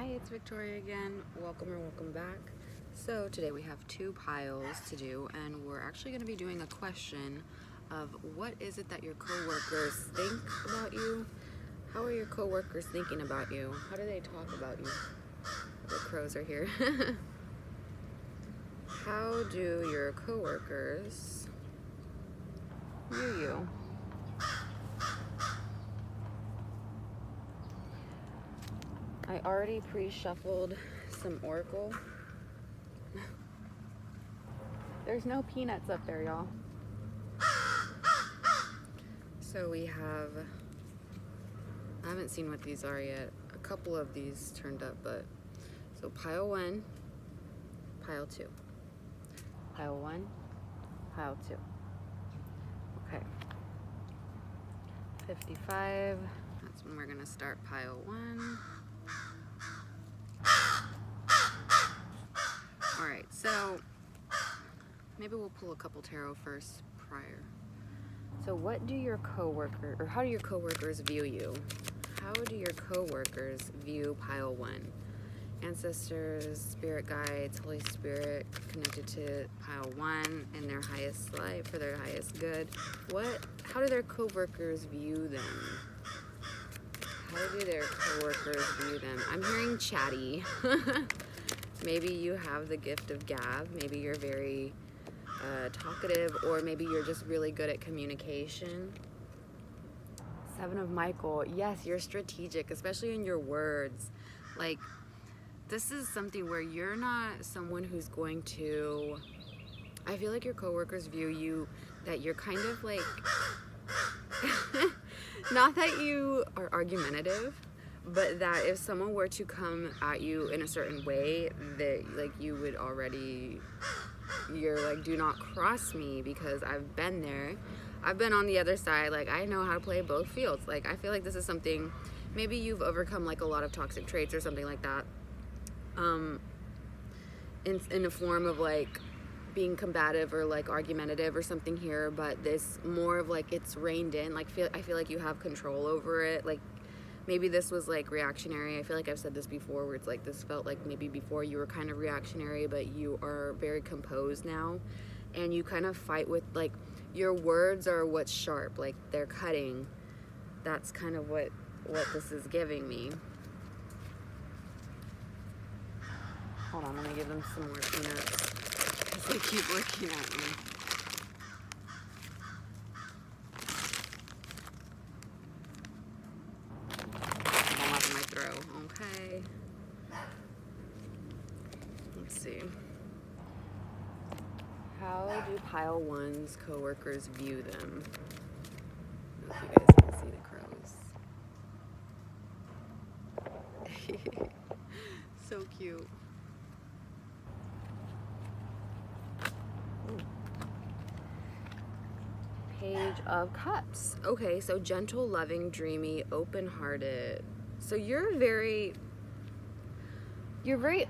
Hi, it's Victoria again. Welcome or welcome back. So today we have two piles to do, and we're actually going to be doing a question of what is it that your coworkers think about you? How are your coworkers thinking about you? How do they talk about you? The crows are here. How do your coworkers view you? I already pre-shuffled some Oracle. There's no peanuts up there, y'all. So we have, I haven't seen what these are yet. A couple of these turned up, but, so pile 1, pile 2. Pile 1, pile 2. Okay. 55, that's when we're gonna start pile 1. Alright, so maybe we'll pull a couple tarot first prior. So what do your coworker, or how do your coworkers view you? How do your coworkers view pile 1? Ancestors, spirit guides, Holy Spirit connected to pile 1 in their highest light for their highest good. How do their coworkers view them? How do their coworkers view them? I'm hearing chatty. Maybe you have the gift of gab. Maybe you're very talkative, or maybe you're just really good at communication. 7 of Michael. Yes, you're strategic, especially in your words. Like, this is something where you're not someone who's going to, I feel like your coworkers view you that you're kind of like, not that you are argumentative, but that if someone were to come at you in a certain way, that like you would already, you're like, do not cross me, because I've been there. I've been on the other side. Like, I know how to play both fields. Like, I feel like this is something, maybe you've overcome like a lot of toxic traits or something like that. In a form of like being combative or like argumentative or something here, but this more of like it's reined in. Like, I feel like you have control over it. Like, maybe this was like reactionary. I feel like I've said this before, where it's like this felt like maybe before you were kind of reactionary, but you are very composed now, and you kind of fight with, like, your words are what's sharp, like they're cutting. That's kind of what this is giving me. Hold on, let me give them some more peanuts, because they keep looking at me. Okay. Let's see. How do pile 1's coworkers view them? I don't know if you guys can see the crows. So cute. Ooh. Page of Cups. Okay, so gentle, loving, dreamy, open-hearted. So you're very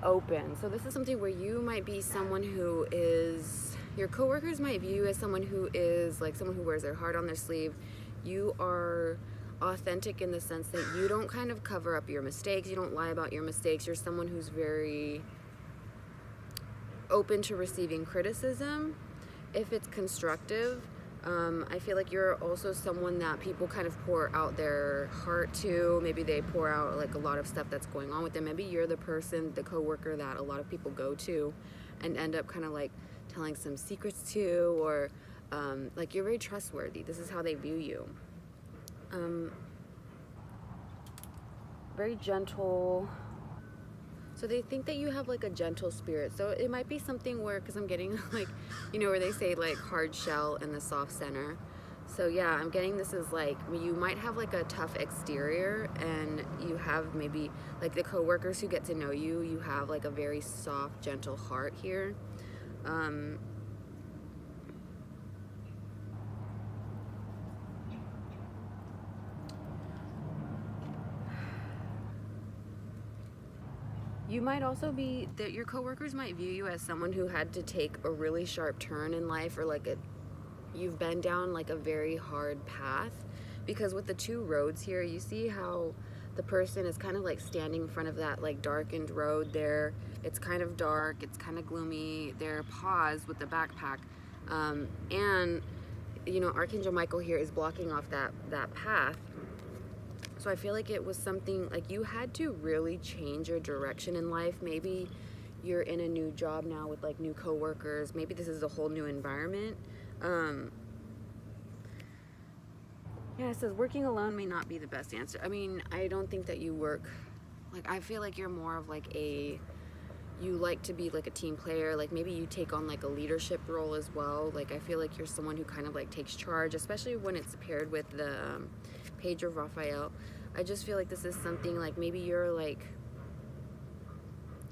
open. So this is something where you might be someone who is, your coworkers might view you as someone who is like someone who wears their heart on their sleeve. You are authentic in the sense that you don't kind of cover up your mistakes. You don't lie about your mistakes. You're someone who's very open to receiving criticism if it's constructive. I feel like you're also someone that people kind of pour out their heart to. Maybe they pour out like a lot of stuff that's going on with them. Maybe you're the person, the coworker that a lot of people go to and end up kind of like telling some secrets to, or like you're very trustworthy. This is how they view you. Very gentle. So they think that you have like a gentle spirit. So it might be something where, because I'm getting like, you know, where they say like hard shell and the soft center. So yeah, I'm getting this as like, you might have like a tough exterior, and you have maybe like the coworkers who get to know you, you have like a very soft, gentle heart here. You might also be, that your coworkers might view you as someone who had to take a really sharp turn in life, or like you've been down like a very hard path, because with the 2 roads here, you see how the person is kind of like standing in front of that like darkened road there. It's kind of dark, it's kind of gloomy. They're paused with the backpack, and you know, Archangel Michael here is blocking off that path. So I feel like it was something like you had to really change your direction in life. Maybe you're in a new job now with like new coworkers. Maybe this is a whole new environment. Yeah, it says working alone may not be the best answer. I mean, I don't think that you work, like, I feel like you're more of like you like to be like a team player. Like maybe you take on like a leadership role as well. Like I feel like you're someone who kind of like takes charge, especially when it's paired with the Page of Raphael. I just feel like this is something like maybe you're like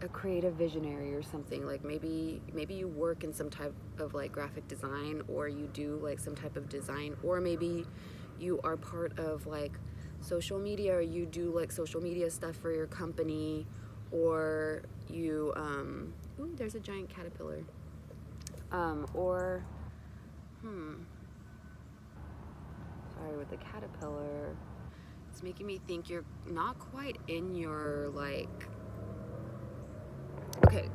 a creative visionary or something. Like maybe you work in some type of like graphic design, or you do like some type of design, or maybe you are part of like social media, or you do like social media stuff for your company, or you ooh, there's a giant caterpillar, or sorry, with the caterpillar, it's making me think you're not quite in your like, okay,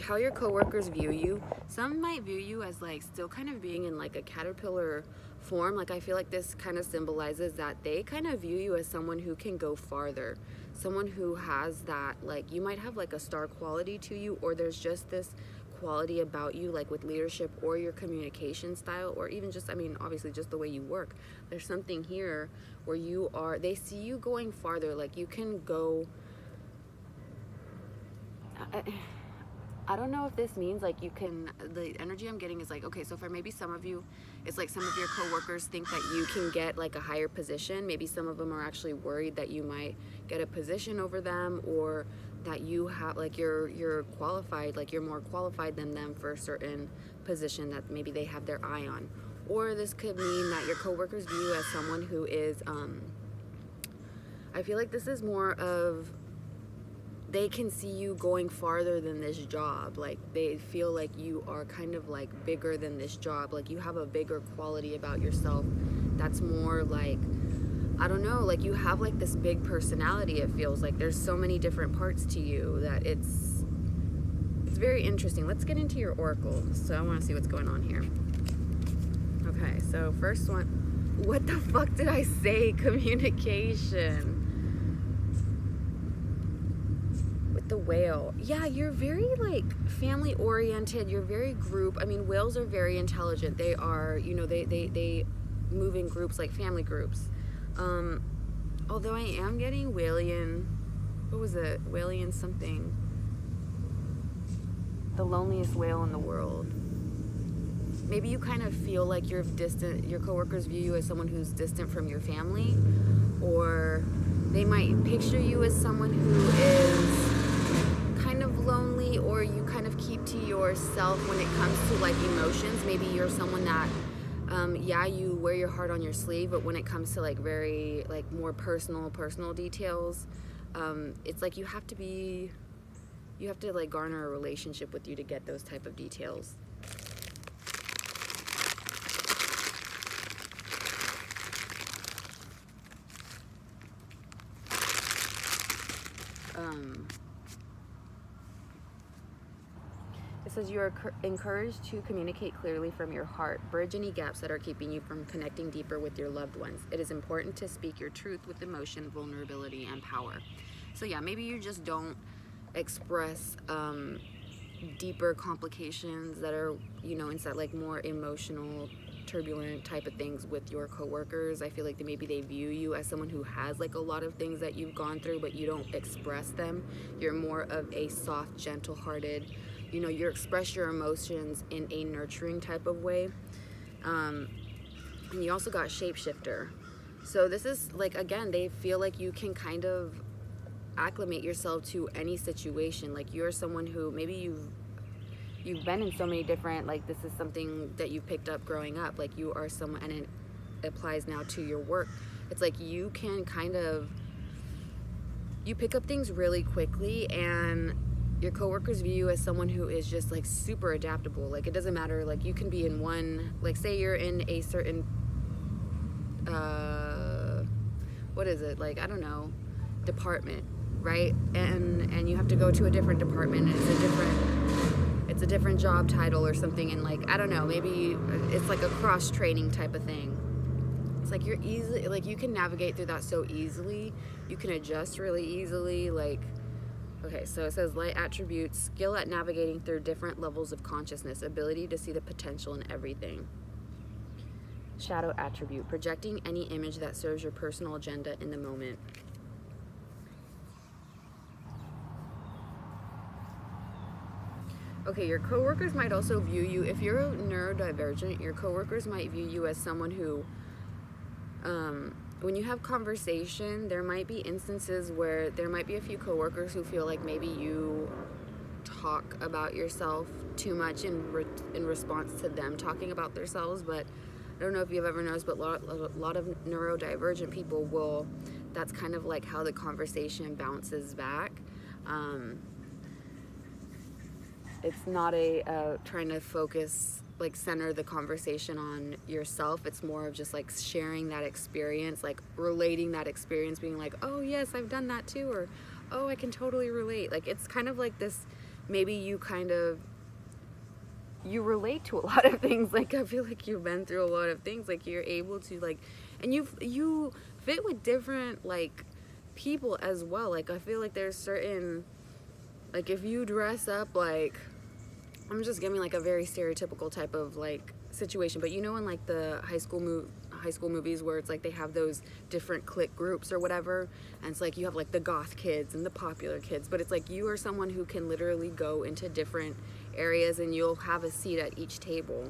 how your coworkers view you. Some might view you as like still kind of being in like a caterpillar form. Like I feel like this kind of symbolizes that they kind of view you as someone who can go farther, someone who has that, like you might have like a star quality to you, or there's just this quality about you, like with leadership or your communication style, or even just, I mean, obviously just the way you work. There's something here where you are, they see you going farther, like you can go, I don't know if this means like you can, the energy I'm getting is like, okay, so for maybe some of you, it's like some of your coworkers think that you can get like a higher position. Maybe some of them are actually worried that you might get a position over them, or that you have like you're qualified, like you're more qualified than them for a certain position that maybe they have their eye on. Or this could mean that your coworkers view you as someone who is, I feel like this is more of, they can see you going farther than this job. Like they feel like you are kind of like bigger than this job. Like you have a bigger quality about yourself that's more like, I don't know, like you have like this big personality. It feels like there's so many different parts to you that it's very interesting. Let's get into your oracle. So I want to see what's going on here. Okay, so first one, what the fuck did I say? Communication. The whale. Yeah, you're very like family oriented, you're very group. I mean, whales are very intelligent. They are, you know, they move in groups, like family groups. Although I am getting Whalian, what was it, Whalian something, the loneliest whale in the world. Maybe you kind of feel like you're distant, your coworkers view you as someone who's distant from your family, or they might picture you as someone who is kind of lonely, or you kind of keep to yourself when it comes to like emotions. Maybe you're someone that yeah, you wear your heart on your sleeve, but when it comes to like very like more personal details, it's like you have to like garner a relationship with you to get those type of details. It says you are encouraged to communicate clearly from your heart. Bridge any gaps that are keeping you from connecting deeper with your loved ones. It is important to speak your truth with emotion, vulnerability, and power. So yeah, maybe you just don't express deeper complications that are, you know, inside like more emotional, turbulent type of things with your coworkers. I feel like maybe they view you as someone who has like a lot of things that you've gone through, but you don't express them. You're more of a soft, gentle-hearted, you know, you express your emotions in a nurturing type of way. And you also got shapeshifter. So this is like, again, they feel like you can kind of acclimate yourself to any situation. Like you're someone who maybe you've been in so many different, like this is something that you picked up growing up. Like you are someone, and it applies now to your work. It's like you can kind of, you pick up things really quickly, and your coworkers view you as someone who is just like super adaptable. Like it doesn't matter, like you can be in one, like say you're in a certain what is it, like I don't know, department, right? And you have to go to a different department, and it's a different job title or something, and like, I don't know, maybe it's like a cross training type of thing. It's like you're easily, like, you can navigate through that so easily. You can adjust really easily. Like, okay, so it says light attributes, skill at navigating through different levels of consciousness, ability to see the potential in everything. Shadow attribute, projecting any image that serves your personal agenda in the moment. Okay, your coworkers might also view you, if you're neurodivergent, your coworkers might view you as someone who, when you have conversation, there might be instances where there might be a few coworkers who feel like maybe you talk about yourself too much in response to them talking about themselves. But I don't know if you've ever noticed, but a lot of neurodivergent people will, that's kind of like how the conversation bounces back. It's not a trying to focus, like center the conversation on yourself. It's more of just like sharing that experience, like relating that experience, being like, oh yes, I've done that too, or oh, I can totally relate. Like, it's kind of like this, maybe you relate to a lot of things. Like, I feel like you've been through a lot of things. Like, you're able to, like, and you fit with different like people as well. Like, I feel like there's certain, like, if you dress up like, I'm just giving like a very stereotypical type of like situation, but you know, in like the high school movies where it's like they have those different clique groups or whatever, and it's like you have like the goth kids and the popular kids, but it's like you are someone who can literally go into different areas and you'll have a seat at each table.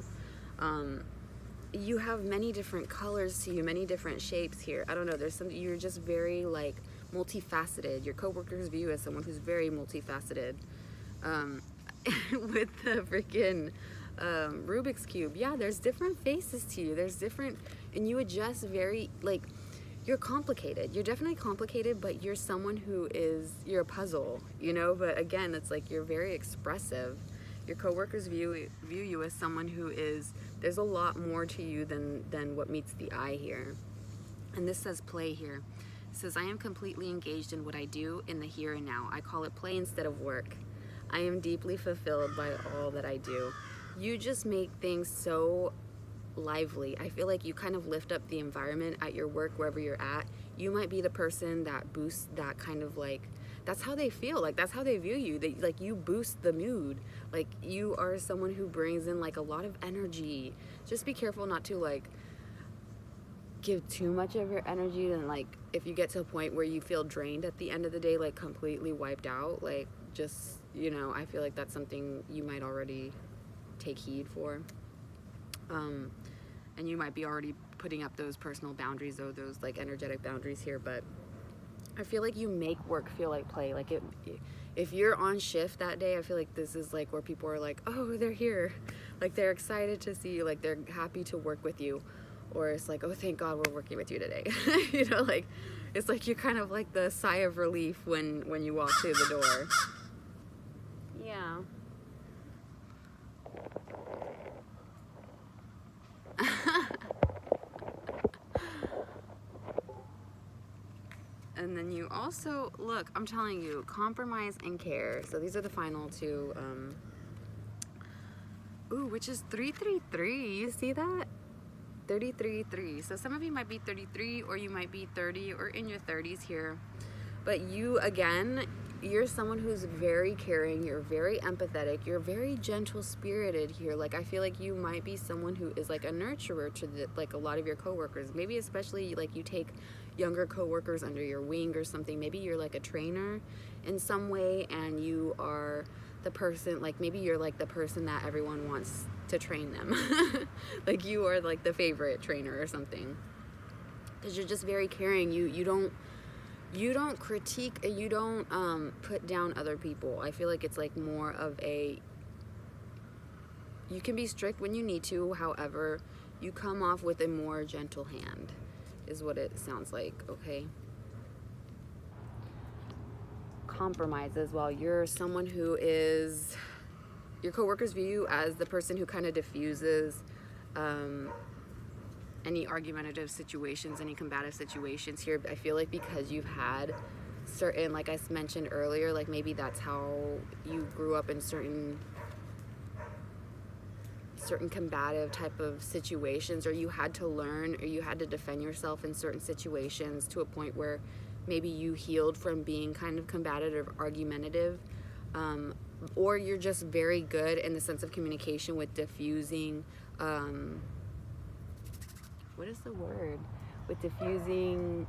You have many different colors to you, many different shapes here. I don't know, you're just very like multifaceted. Your coworkers view you as someone who's very multifaceted. With the freaking Rubik's Cube, yeah, there's different faces to you. There's different, and you adjust very, like, you're complicated. You're definitely complicated, but you're someone who you're a puzzle, you know? But again, it's like you're very expressive. Your coworkers view you as someone who there's a lot more to you than what meets the eye here. And this says play here. It says, I am completely engaged in what I do in the here and now. I call it play instead of work. I am deeply fulfilled by all that I do. You just make things so lively. I feel like you kind of lift up the environment at your work, wherever you're at. You might be the person that boosts that kind of like, that's how they feel. Like, that's how they view you. Like, you boost the mood. Like, you are someone who brings in like a lot of energy. Just be careful not to like give too much of your energy, and like if you get to a point where you feel drained at the end of the day, like completely wiped out, like, just, you know, I feel like that's something you might already take heed for. And you might be already putting up those personal boundaries, or those like energetic boundaries here, but I feel like you make work feel like play. Like, if you're on shift that day, I feel like this is like where people are like, oh, they're here. Like, they're excited to see you, like they're happy to work with you. Or it's like, oh, thank God we're working with you today. You know, like, it's like you're kind of like the sigh of relief when you walk through the door. Yeah. And then you also, look, I'm telling you, compromise and care. So these are the final two. Which is 333. You see that? 33. So some of you might be 33, or you might be 30, or in your 30s here. But you, again, you're someone who's very caring. You're very empathetic. You're very gentle spirited here. Like, I feel like you might be someone who is like a nurturer to like a lot of your coworkers. Maybe especially like you take younger coworkers under your wing or something. Maybe you're like a trainer in some way, and you are the person, like maybe you're like the person that everyone wants to train them. Like, you are like the favorite trainer or something, because you're just very caring. You don't critique, you don't put down other people. I feel like it's like more of a, you can be strict when you need to, however you come off with a more gentle hand is what it sounds like. Okay, compromise as well. You're someone who is, your coworkers view you as the person who kind of diffuses any argumentative situations, any combative situations here. I feel like because you've had certain, like I mentioned earlier, like maybe that's how you grew up in certain combative type of situations, or you had to learn, or you had to defend yourself in certain situations to a point where maybe you healed from being kind of combative or argumentative, or you're just very good in the sense of communication with diffusing, what is the word? With diffusing,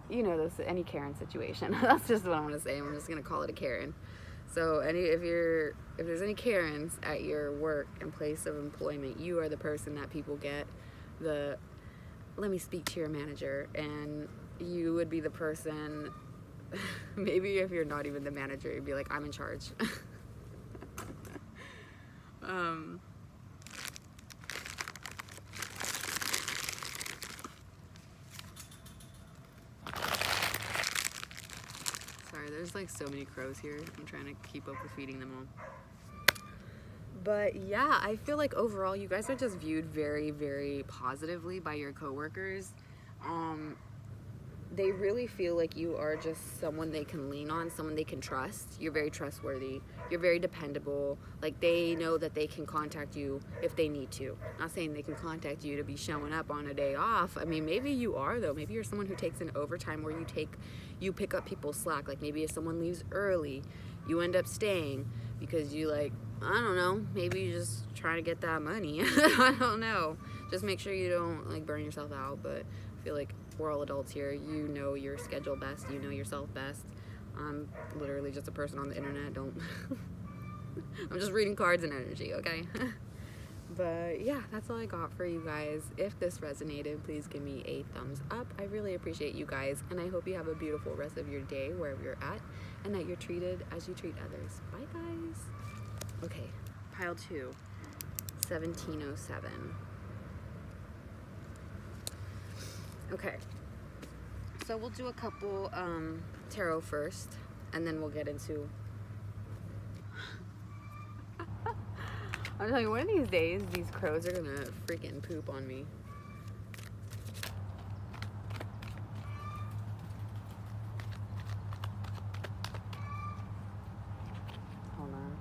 you know, any Karen situation. That's just what I'm gonna say. I'm just gonna call it a Karen. So if there's any Karens at your work and place of employment, you are the person that people get the, let me speak to your manager, and you would be the person, maybe if you're not even the manager, you'd be like, I'm in charge. Sorry, there's like so many crows here. I'm trying to keep up with feeding them all. But yeah, I feel like overall you guys are just viewed very, very positively by your coworkers. They really feel like you are just someone they can lean on, someone they can trust. You're very trustworthy. You're very dependable. Like, they know that they can contact you if they need to. Not saying they can contact you to be showing up on a day off. I mean, maybe you are, though. Maybe you're someone who takes an overtime where you pick up people's slack. Like, maybe if someone leaves early, you end up staying because you, like, I don't know, maybe you just try to get that money. I don't know. Just make sure you don't, like, burn yourself out. But I feel like we're all adults here. You know your schedule best. You know yourself best. I'm literally just a person on the internet. Don't I'm just reading cards and energy, okay? But yeah, that's all I got for you guys. If this resonated, please give me a thumbs up. I really appreciate you guys, and I hope you have a beautiful rest of your day wherever you're at, and that you're treated as you treat others. Bye, guys. Okay, pile 2, 1707. Okay, so we'll do a couple tarot first, and then we'll get into... I'm telling you, one of these days, these crows are gonna freaking poop on me. Hold on.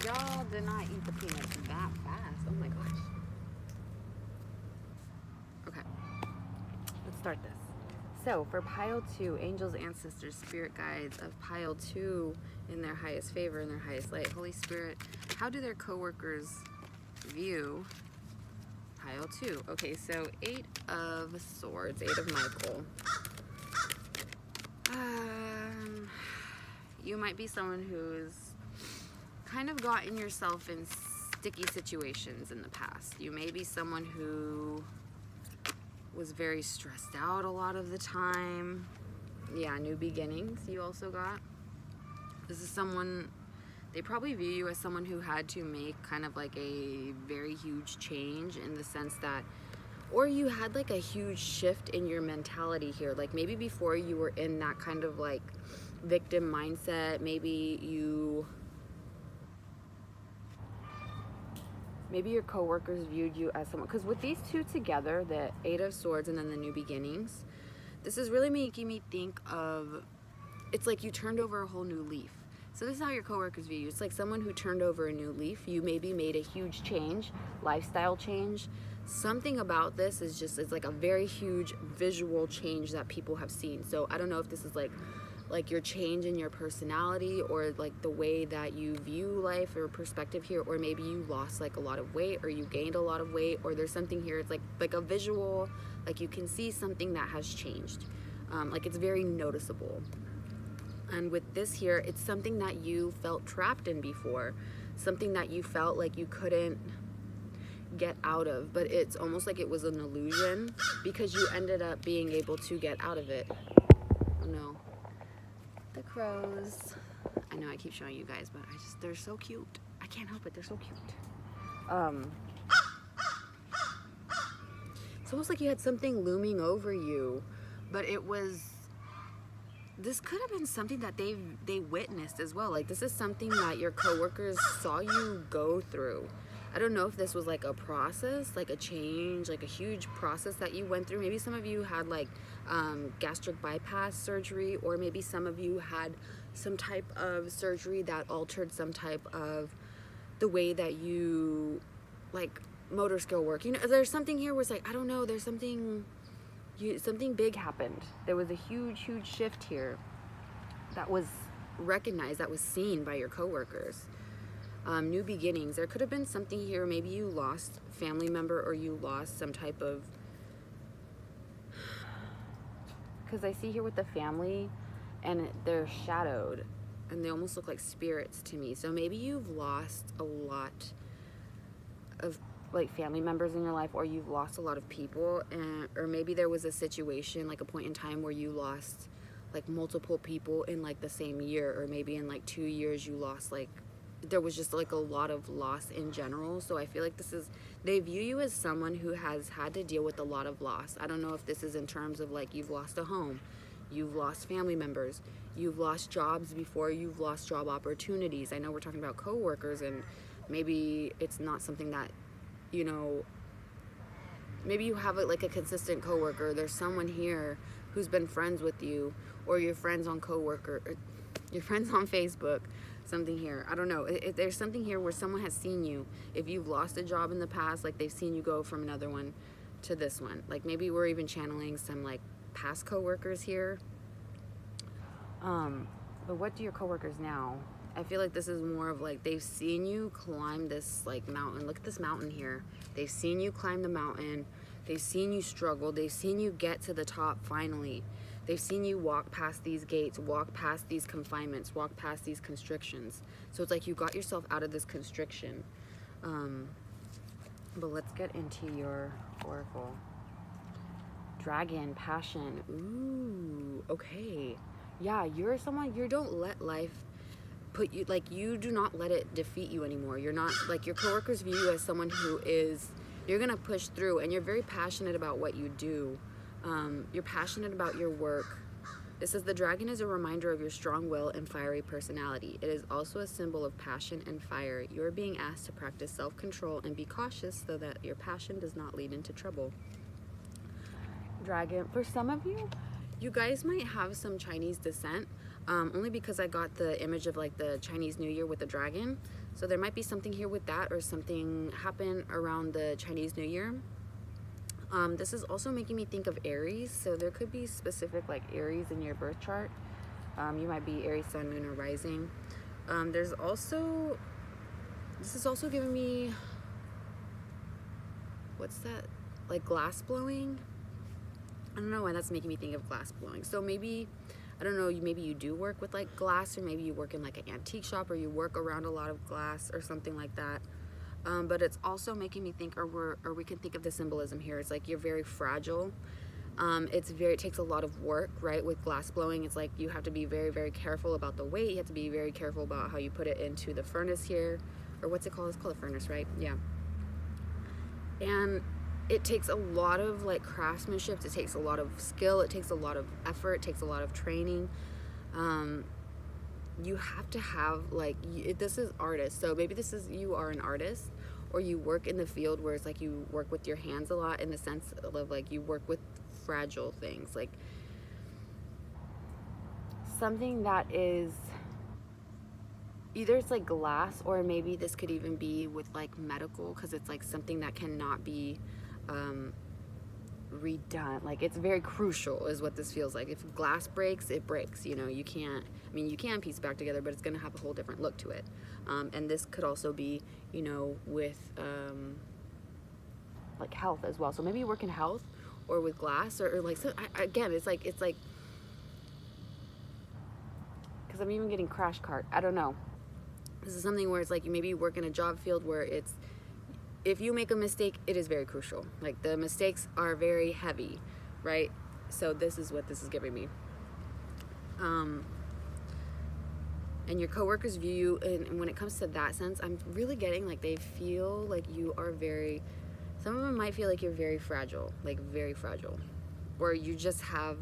Y'all did not eat the peanuts that fast. Oh my gosh. Okay, let's start this. So for pile 2, angels, ancestors, spirit guides of pile 2 in their highest favor, in their highest light. Holy Spirit, how do their coworkers view pile 2? Okay, so 8 of Swords, 8 of Michael. You might be someone who's kind of gotten yourself in sticky situations in the past. You may be someone who was very stressed out a lot of the time. Yeah, new beginnings you also got. This is someone, they probably view you as someone who had to make kind of like a very huge change, in the sense that, or you had like a huge shift in your mentality here. Like maybe before you were in that kind of like victim mindset, maybe your coworkers viewed you as someone, because with these two together, the 8 of Swords and then the new beginnings, this is really making me think of, it's like you turned over a whole new leaf. So this is how your coworkers view you. It's like someone who turned over a new leaf. You maybe made a huge change, lifestyle change. Something about this is just, it's like a very huge visual change that people have seen. So I don't know if this is like your change in your personality, or like the way that you view life or perspective here, or maybe you lost like a lot of weight, or you gained a lot of weight, or there's something here. It's like a visual, like you can see something that has changed. Like it's very noticeable. And with this here, it's something that you felt trapped in before, something that you felt like you couldn't get out of, but it's almost like it was an illusion, because you ended up being able to get out of it. Oh no. The crows. I know I keep showing you guys, but they're so cute. I can't help it, they're so cute. It's almost like you had something looming over you, but this could have been something that they witnessed as well. Like this is something that your coworkers saw you go through. I don't know if this was like a process, like a change, like a huge process that you went through. Maybe some of you had like gastric bypass surgery, or maybe some of you had some type of surgery that altered some type of the way that you like motor skill work. You know, there's something here where it's like, I don't know, there's something big happened. There was a huge shift here that was recognized, that was seen by your coworkers. New beginnings. There could have been something here. Maybe you lost a family member, or you lost some type of, because I see here with the family and they're shadowed and they almost look like spirits to me. So maybe you've lost a lot of like family members in your life, or you've lost a lot of people, and or maybe there was a situation, like a point in time where you lost like multiple people in like the same year, or maybe in like 2 years you lost, like there was just like a lot of loss in general. So I feel like they view you as someone who has had to deal with a lot of loss. I don't know if this is in terms of like you've lost a home, you've lost family members, you've lost jobs before, you've lost job opportunities. I know we're talking about coworkers, and maybe it's not something that, you know, maybe you have like a consistent coworker. There's someone here who's been friends with you, or your friends on your friends on Facebook, something here. I don't know. There's something here where someone has seen you. If you've lost a job in the past, like they've seen you go from another one to this one. Like maybe we're even channeling some like past coworkers here. But what do your coworkers now? I feel like this is more of like they've seen you climb this like mountain. Look at this mountain here. They've seen you climb the mountain. They've seen you struggle. They've seen you get to the top finally. They've seen you walk past these gates, walk past these confinements, walk past these constrictions. So it's like you got yourself out of this constriction. But let's get into your oracle. Dragon, passion. Ooh, okay. Yeah, you're someone, you don't let life put you, like you do not let it defeat you anymore. You're not, like your coworkers view you as someone who is, you're gonna push through, and you're very passionate about what you do. You're passionate about your work. It says the dragon is a reminder of your strong will and fiery personality. It is also a symbol of passion and fire. You are being asked to practice self-control and be cautious so that your passion does not lead into trouble. Dragon, for some of you, you guys might have some Chinese descent, only because I got the image of like the Chinese New Year with the dragon. So there might be something here with that, or something happen around the Chinese New Year. This is also making me think of Aries, so there could be specific like Aries in your birth chart. You might be Aries sun, moon, or rising. This is also giving me, what's that, like glass blowing? I don't know why that's making me think of glass blowing. So maybe, I don't know, maybe you do work with like glass, or maybe you work in like an antique shop, or you work around a lot of glass or something like that. But it's also making me think, or we can think of the symbolism here. It's like you're very fragile. It takes a lot of work, right? With glass blowing, it's like you have to be very, very careful about the weight. You have to be very careful about how you put it into the furnace here, or what's it called? It's called a furnace, right? Yeah. And it takes a lot of like craftsmanship. It takes a lot of skill. It takes a lot of effort. It takes a lot of training. You have to have like, this is artist. So maybe you are an artist, or you work in the field where it's like you work with your hands a lot, in the sense of like you work with fragile things, like something that is either it's like glass, or maybe this could even be with like medical, because it's like something that cannot be redone. Like it's very crucial is what this feels like. If glass breaks, it breaks. You know, you can't, I mean, you can piece it back together, but it's going to have a whole different look to it. And this could also be, you know, with like health as well. So maybe you work in health, or with glass, or like, so again, it's like, because I'm even getting crash cart. I don't know. This is something where it's like maybe you work in a job field where it's, if you make a mistake, it is very crucial. Like the mistakes are very heavy, right? So this is what this is giving me. And your coworkers view you, and when it comes to that sense, I'm really getting like they feel like you are very, some of them might feel like you're very fragile, like very fragile. Or you just have,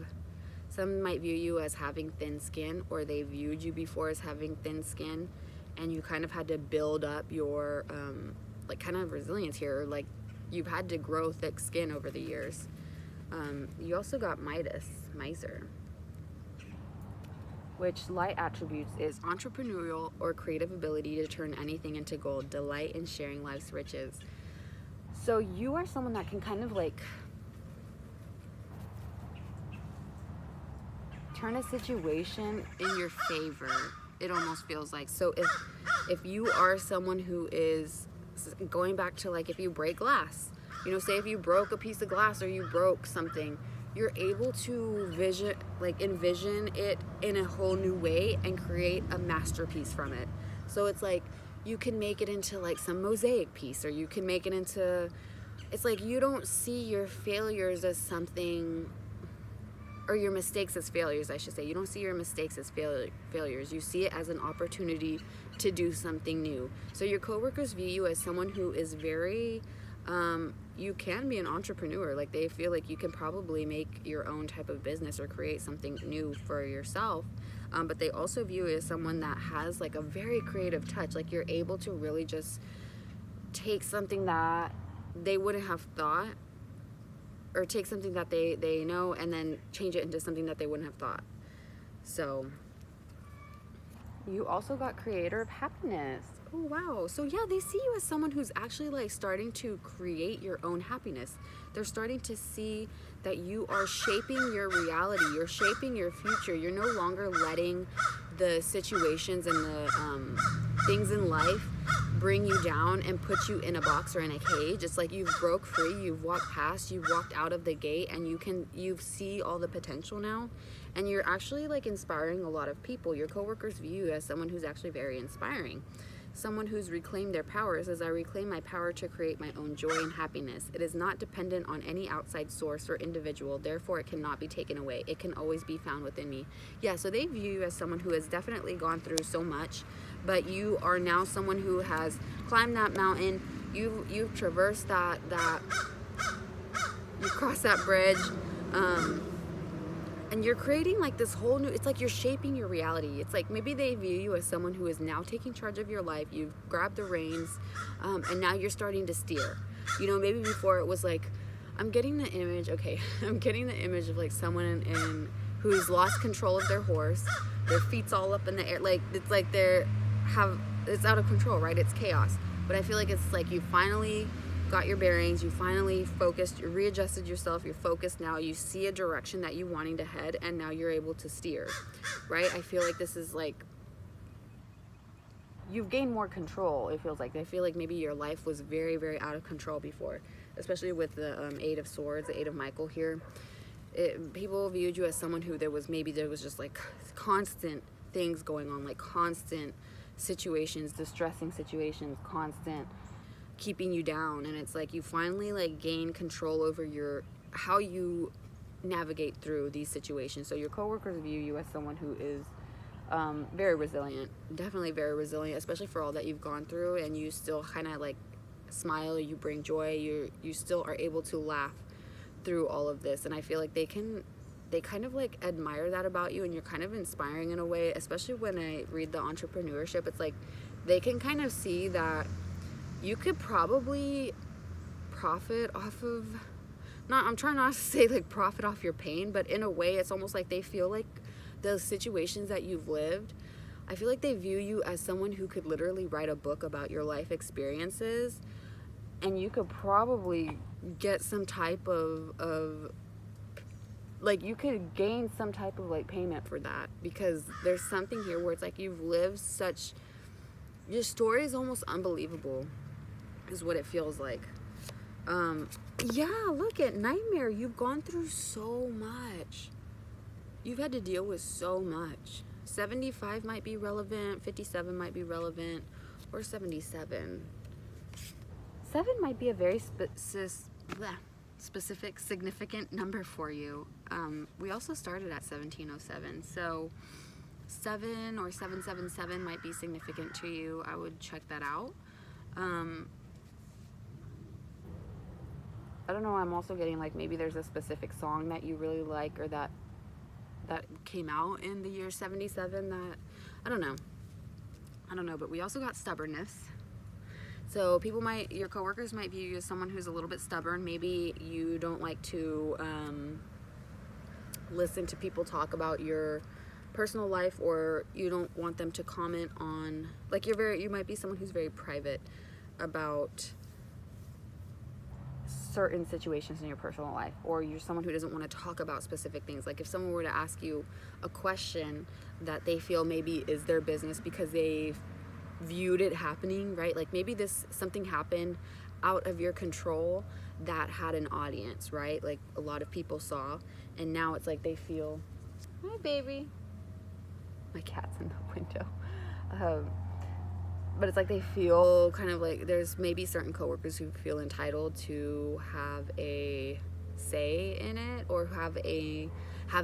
some might view you as having thin skin, or they viewed you before as having thin skin, and you kind of had to build up your, like kind of resilience here, like you've had to grow thick skin over the years. You also got miser, which light attributes is entrepreneurial or creative ability to turn anything into gold, delight in sharing life's riches. So you are someone that can kind of like turn a situation in your favor. It almost feels like. So if you are someone who is going back to like if you break glass, you know, say if you broke a piece of glass or you broke something, you're able to envision it in a whole new way and create a masterpiece from it. So it's like you can make it into like some mosaic piece, or you can make it into, it's like you don't see your failures as something, or your mistakes as failures, I should say. You don't see your mistakes as failures. You see it as an opportunity to do something new. So your coworkers view you as someone who is very, you can be an entrepreneur. Like they feel like you can probably make your own type of business or create something new for yourself. But they also view you as someone that has like a very creative touch. Like you're able to really just take something that they wouldn't have thought, or take something that they know and then change it into something that they wouldn't have thought. So you also got creator of happiness. Oh wow. So yeah, they see you as someone who's actually like starting to create your own happiness. They're starting to see that you are shaping your reality. You're shaping your future. You're no longer letting the situations and the things in life bring you down and put you in a box or in a cage. It's like you've broke free, you've walked past, you've walked out of the gate, and you see all the potential now, and you're actually like inspiring a lot of people. Your coworkers view you as someone who's actually very inspiring. Someone who's reclaimed their power. It says, I reclaim my power to create my own joy and happiness. It is not dependent on any outside source or individual, therefore it cannot be taken away. It can always be found within me. Yeah, so they view you as someone who has definitely gone through so much, but you are now someone who has climbed that mountain. You've traversed that you crossed that bridge, and you're creating like this whole new, it's like you're shaping your reality. It's like maybe they view you as someone who is now taking charge of your life. You've grabbed the reins, and now you're starting to steer. You know, maybe before it was like, I'm getting the image of like someone who's lost control of their horse. Their feet's all up in the air. Like, it's like it's out of control, right? It's chaos. But I feel like it's like you finally got your bearings, you finally focused, you readjusted yourself, you're focused now, you see a direction that you're wanting to head, and now you're able to steer, right? I feel like this is like, you've gained more control, it feels like. I feel like maybe your life was very, very out of control before, especially with the Eight of Swords, the Eight of Michael here. People viewed you as someone who there was just like constant things going on, like constant situations, distressing situations, constant keeping you down, and it's like you finally like gain control over how you navigate through these situations. So your coworkers view you as someone who is very resilient, definitely very resilient, especially for all that you've gone through, and you still kind of like smile, you bring joy, you still are able to laugh through all of this. And I feel like they kind of like admire that about you, and you're kind of inspiring in a way, especially when I read the entrepreneurship. It's like they can kind of see that you could probably profit off of, I'm trying not to say like profit off your pain, but in a way it's almost like they feel like the situations that you've lived, I feel like they view you as someone who could literally write a book about your life experiences, and you could probably get some type of like, you could gain some type of like payment for that, because there's something here where it's like you've lived your story is almost unbelievable, is what it feels like. Yeah, look at Nightmare. You've gone through so much. You've had to deal with so much. 75 might be relevant, 57 might be relevant, or 77. 7 might be a very specific, significant number for you. We also started at 1707, so 7 or 777 might be significant to you. I would check that out. I don't know, I'm also getting like maybe there's a specific song that you really like, or that came out in the year 77 that, I don't know, but we also got stubbornness. So your coworkers might view you as someone who's a little bit stubborn. Maybe you don't like to listen to people talk about your personal life, or you don't want them to comment on, like, you might be someone who's very private about certain situations in your personal life, or you're someone who doesn't want to talk about specific things. Like if someone were to ask you a question that they feel maybe is their business because they viewed it happening, right? Like maybe something happened out of your control that had an audience, right? Like a lot of people saw, and now it's like they feel, hi baby, my cat's in the window. But it's like they feel kind of like there's maybe certain coworkers who feel entitled to have a say in it, or have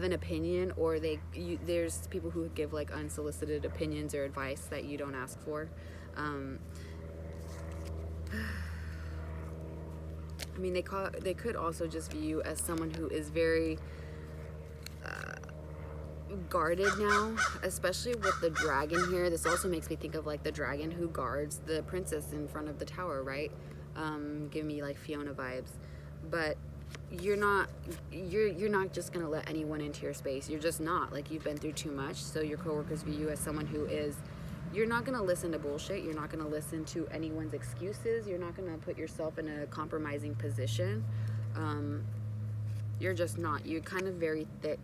an opinion, or there's people who give like unsolicited opinions or advice that you don't ask for. I mean, they could also just view you as someone who is very guarded now, especially with the dragon here. This also makes me think of like the dragon who guards the princess in front of the tower, right? Give me like Fiona vibes. But you're not just gonna let anyone into your space. You're just not. Like, you've been through too much, so your coworkers view you as someone who is, you're not gonna listen to bullshit. You're not gonna listen to anyone's excuses. You're not gonna put yourself in a compromising position. You're just not. You're kind of very thick.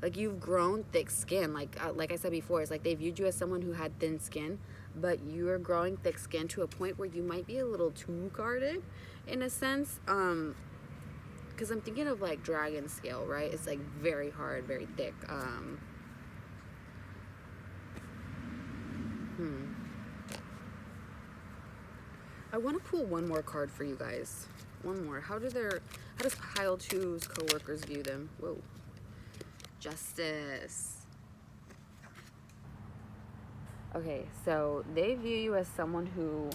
Like, you've grown thick skin. Like I said before, it's like they viewed you as someone who had thin skin, but you're growing thick skin to a point where you might be a little too guarded, in a sense. Because I'm thinking of like dragon scale, right? It's like very hard, very thick. I want to pull one more card for you guys. One more. How does pile two's coworkers view them? Whoa. Justice. Okay, so they view you as someone who,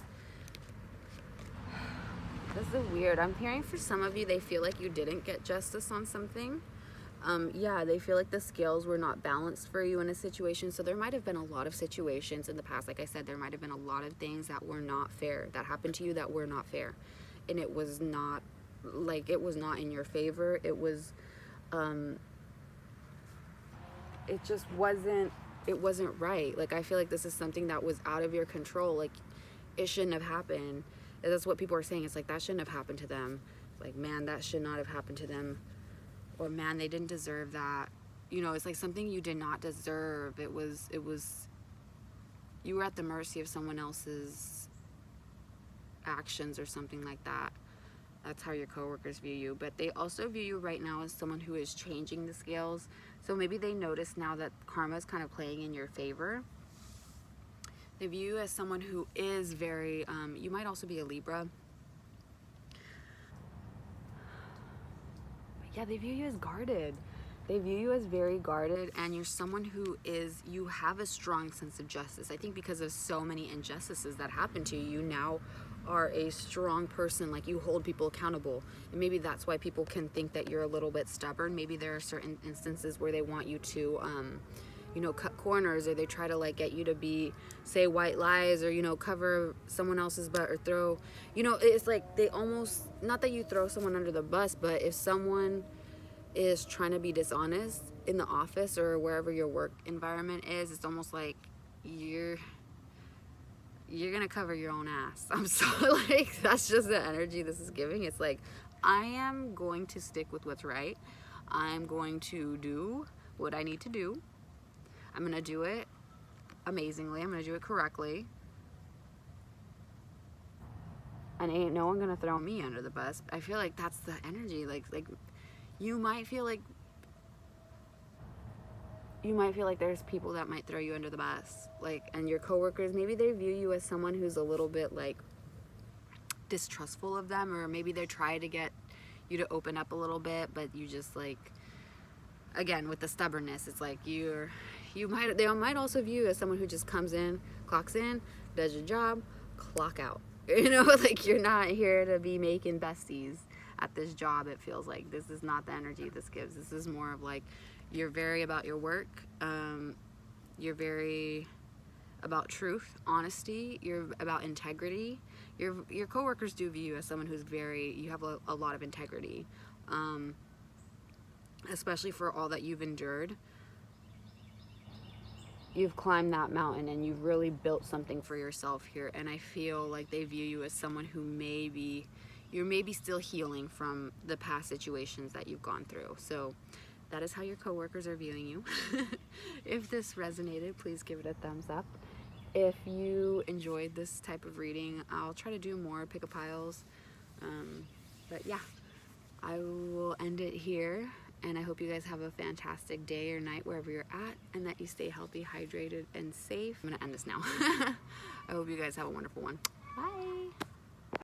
this is weird. I'm hearing for some of you, they feel like you didn't get justice on something. Yeah, they feel like the scales were not balanced for you in a situation. So there might have been a lot of situations in the past. Like I said, there might have been a lot of things that were not fair, that happened to you that were not fair. And it was not in your favor. It was, it just wasn't right. Like, I feel like this is something that was out of your control. Like, it shouldn't have happened. And that's what people are saying. It's like, that shouldn't have happened to them. Like, man, that should not have happened to them. Or, man, they didn't deserve that. You know, it's like something you did not deserve. It was, you were at the mercy of someone else's actions or something like that. That's how your coworkers view you. But they also view you right now as someone who is changing the scales. So maybe they notice now that karma is kind of playing in your favor. They view you as someone who is very, you might also be a Libra. Yeah, they view you as guarded. They view you as very guarded, and you're someone who you have a strong sense of justice. I think because of so many injustices that happen to you, you now are a strong person. Like, you hold people accountable, and maybe that's why people can think that you're a little bit stubborn. Maybe there are certain instances where they want you to cut corners, or they try to like get you to say white lies, or cover someone else's butt, or throw, it's like they almost, not that you throw someone under the bus, but if someone is trying to be dishonest in the office or wherever your work environment is, it's almost like you're gonna cover your own ass. I'm sorry, like, that's just the energy this is giving. It's like, I am going to stick with what's right. I'm going to do what I need to do. I'm gonna do it amazingly. I'm gonna do it correctly. And ain't no one gonna throw me under the bus. I feel like that's the energy. Like you might feel like there's people that might throw you under the bus, like, and your coworkers, maybe they view you as someone who's a little bit like distrustful of them, or maybe they try to get you to open up a little bit, but you just, like, again, with the stubbornness, it's like they might also view you as someone who just comes in, clocks in, does your job, clock out. Like, you're not here to be making besties at this job. It feels like this is not the energy this gives. This is more of like, you're very about your work. You're very about truth, honesty. You're about integrity. your coworkers do view you as someone who's you have a lot of integrity, especially for all that you've endured. You've climbed that mountain and you've really built something for yourself here, and I feel like they view you as someone who you're maybe still healing from the past situations that you've gone through. So that is how your coworkers are viewing you. If this resonated, please give it a thumbs up. If you enjoyed this type of reading, I'll try to do more pick a piles. But yeah, I will end it here. And I hope you guys have a fantastic day or night wherever you're at, and that you stay healthy, hydrated, and safe. I'm gonna end this now. I hope you guys have a wonderful one. Bye.